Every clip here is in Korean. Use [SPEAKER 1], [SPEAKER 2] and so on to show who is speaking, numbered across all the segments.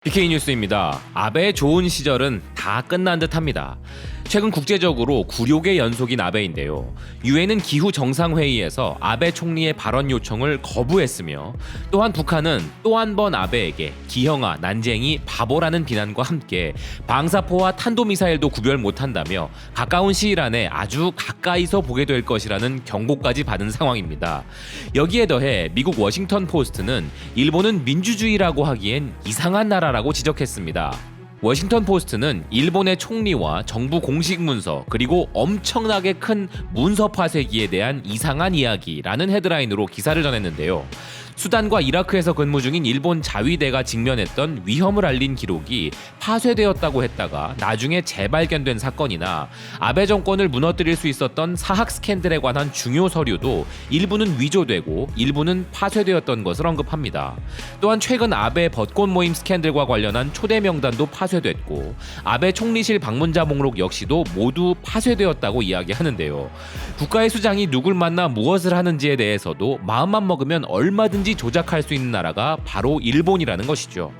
[SPEAKER 1] BK 뉴스입니다. 아베의 좋은 시절은 다 끝난 듯합니다. 최근 국제적으로 굴욕의 연속인 아베인데요. 유엔은 기후 정상회의에서 아베 총리의 발언 요청을 거부했으며, 또한 북한은 또 한 번 아베에게 기형아, 난쟁이, 바보라는 비난과 함께 방사포와 탄도미사일도 구별 못한다며 가까운 시일 안에 아주 가까이서 보게 될 것이라는 경고까지 받은 상황입니다. 여기에 더해 미국 워싱턴 포스트는 일본은 민주주의라고 하기엔 이상한 나라라고 지적했습니다. 워싱턴 포스트는 일본의 총리와 정부 공식 문서, 그리고 엄청나게 큰 문서 파쇄기에 대한 이상한 이야기라는 헤드라인으로 기사를 전했는데요. 수단과 이라크에서 근무 중인 일본 자위대가 직면했던 위험을 알린 기록이 파쇄되었다고 했다가 나중에 재발견된 사건이나 아베 정권을 무너뜨릴 수 있었던 사학 스캔들에 관한 중요 서류도 일부는 위조되고 일부는 파쇄되었던 것을 언급합니다. 또한 최근 아베 벚꽃 모임 스캔들과 관련한 초대 명단도 파쇄됐고 아베 총리실 방문자 목록 역시도 모두 파쇄되었다고 이야기하는데요. 국가의 수장이 누굴 만나 무엇을 하는지에 대해서도 마음만 먹으면 얼마든지 조작할 수 있는 나라가 바로 일본이라는 것이죠.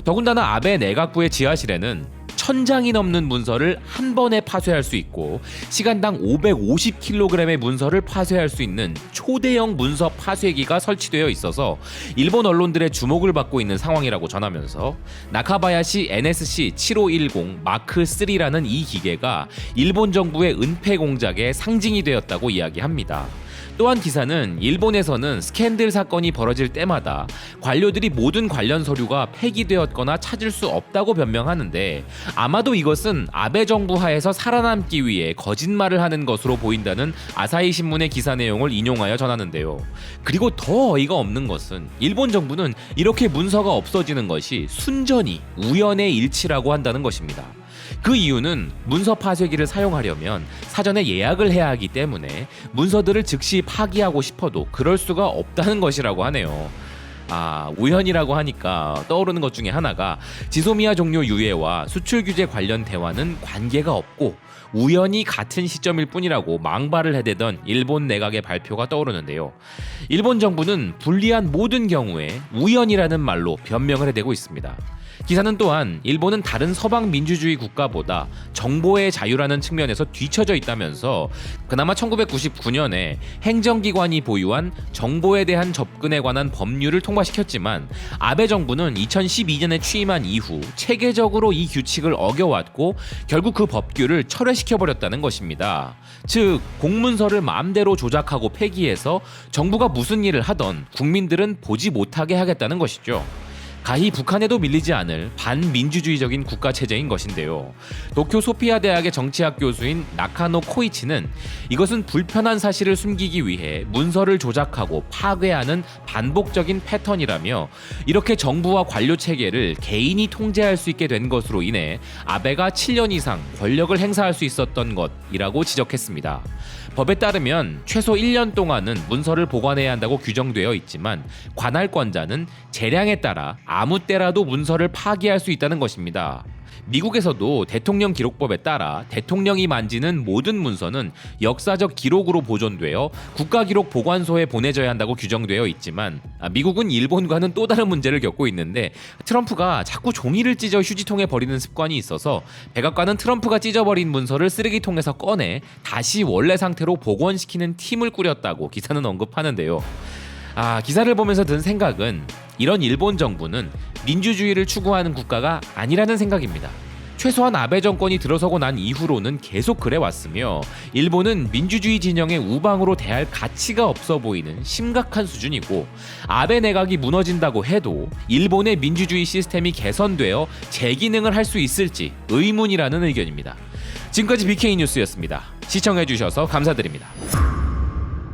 [SPEAKER 1] 더군다나 아베 내각부의 지하실에는 1000장이 넘는 문서를 한 번에 파쇄할 수 있고 시간당 550kg의 문서를 파쇄할 수 있는 초대형 문서 파쇄기가 설치되어 있어서 일본 언론들의 주목을 받고 있는 상황이라고 전하면서 나카바야시 NSC-7510 마크 3라는 이 기계가 일본 정부의 은폐 공작의 상징이 되었다고 이야기합니다. 또한 기사는 일본에서는 스캔들 사건이 벌어질 때마다 관료들이 모든 관련 서류가 폐기되었거나 찾을 수 없다고 변명하는데, 아마도 이것은 아베 정부 하에서 살아남기 위해 거짓말을 하는 것으로 보인다는 아사히 신문의 기사 내용을 인용하여 전하는데요. 그리고 더 어이가 없는 것은 일본 정부는 이렇게 문서가 없어지는 것이 순전히 우연의 일치라고 한다는 것입니다. 그 이유는 문서 파쇄기를 사용하려면 사전에 예약을 해야 하기 때문에 문서들을 즉시 파기하고 싶어도 그럴 수가 없다는 것이라고 하네요. 우연이라고 하니까 떠오르는 것 중에 하나가 지소미아 종료 유예와 수출 규제 관련 대화는 관계가 없고 우연히 같은 시점일 뿐이라고 망발을 해대던 일본 내각의 발표가 떠오르는데요. 일본 정부는 불리한 모든 경우에 우연이라는 말로 변명을 해대고 있습니다. 기사는 또한 일본은 다른 서방 민주주의 국가보다 정보의 자유라는 측면에서 뒤처져 있다면서 그나마 1999년에 행정기관이 보유한 정보에 대한 접근에 관한 법률을 통과시켰지만 아베 정부는 2012년에 취임한 이후 체계적으로 이 규칙을 어겨왔고 결국 그 법규를 철회시켜버렸다는 것입니다. 즉 공문서를 마음대로 조작하고 폐기해서 정부가 무슨 일을 하던 국민들은 보지 못하게 하겠다는 것이죠. 가히 북한에도 밀리지 않을 반민주주의적인 국가체제인 것인데요. 도쿄 소피아 대학의 정치학 교수인 나카노 코이치는 이것은 불편한 사실을 숨기기 위해 문서를 조작하고 파괴하는 반복적인 패턴이라며, 이렇게 정부와 관료 체계를 개인이 통제할 수 있게 된 것으로 인해 아베가 7년 이상 권력을 행사할 수 있었던 것이라고 지적했습니다. 법에 따르면 최소 1년 동안은 문서를 보관해야 한다고 규정되어 있지만 관할권자는 재량에 따라 아무 때라도 문서를 파기할 수 있다는 것입니다. 미국에서도 대통령 기록법에 따라 대통령이 만지는 모든 문서는 역사적 기록으로 보존되어 국가기록보관소에 보내져야 한다고 규정되어 있지만 미국은 일본과는 또 다른 문제를 겪고 있는데, 트럼프가 자꾸 종이를 찢어 휴지통에 버리는 습관이 있어서 백악관은 트럼프가 찢어버린 문서를 쓰레기통에서 꺼내 다시 원래 상태로 복원시키는 팀을 꾸렸다고 기사는 언급하는데요. 기사를 보면서 든 생각은 이런 일본 정부는 민주주의를 추구하는 국가가 아니라는 생각입니다. 최소한 아베 정권이 들어서고 난 이후로는 계속 그래왔으며 일본은 민주주의 진영의 우방으로 대할 가치가 없어 보이는 심각한 수준이고, 아베 내각이 무너진다고 해도 일본의 민주주의 시스템이 개선되어 재기능을 할 수 있을지 의문이라는 의견입니다. 지금까지 BK 뉴스였습니다. 시청해주셔서 감사드립니다.